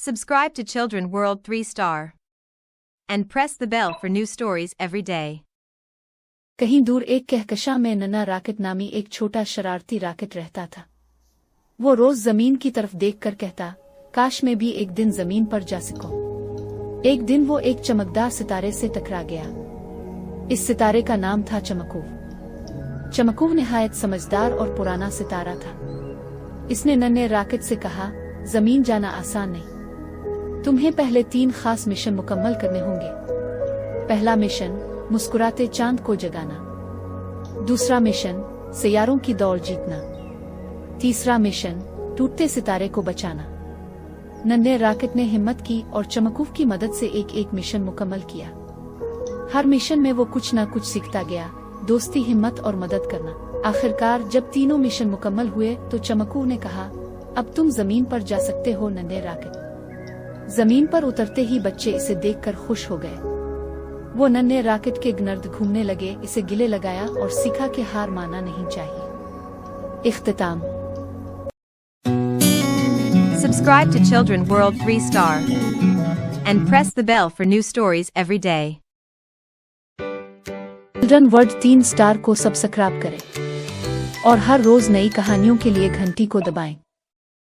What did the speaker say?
Subscribe to Children World 3-star. And press the bell for new stories every day. कहीं दूर एक कहकशां में नन्हा राकेट नामी एक छोटा शरारती राकेट रहता था। वो रोज जमीन की तरफ देखकर कहता, काश मैं भी एक दिन जमीन पर जा सकूं। एक दिन वो एक चमकदार सितारे से टकरा गया। इस सितारे का नाम था चमकूव। चमकूव निहायत समझदार और पुराना सितारा था। इसने नन्हे राकेट से कहा, जमीन जाना आसान नहीं। तुम्हें पहले 3 खास मिशन मुकम्मल करने होंगे। पहला मिशन, मुस्कुराते चांद को जगाना। दूसरा मिशन, सितारों की दौड़ जीतना। तीसरा मिशन, टूटते सितारे को बचाना। नन्हे राकेट ने हिम्मत की और चमकूव की मदद से एक मिशन मुकम्मल किया। हर मिशन में वो कुछ न कुछ सीखता गया, दोस्ती, हिम्मत और मदद करना। आखिरकार जब तीनों मिशन मुकम्मल हुए तो चमकूव ने कहा, अब तुम जमीन पर जा सकते हो नन्हे राकेट। जमीन पर उतरते ही बच्चे इसे देखकर खुश हो गए। वो नन्हे राकेट के गिर्द घूमने लगे, इसे गिले लगाया और सीखा कि हार मानना नहीं चाहिए। इख्तिताम। Subscribe to Children World 3-star. And press the bell for new stories every day. Children world 3 star को सब्सक्राइब करें और हर रोज नई कहानियों के लिए घंटी को दबाएं।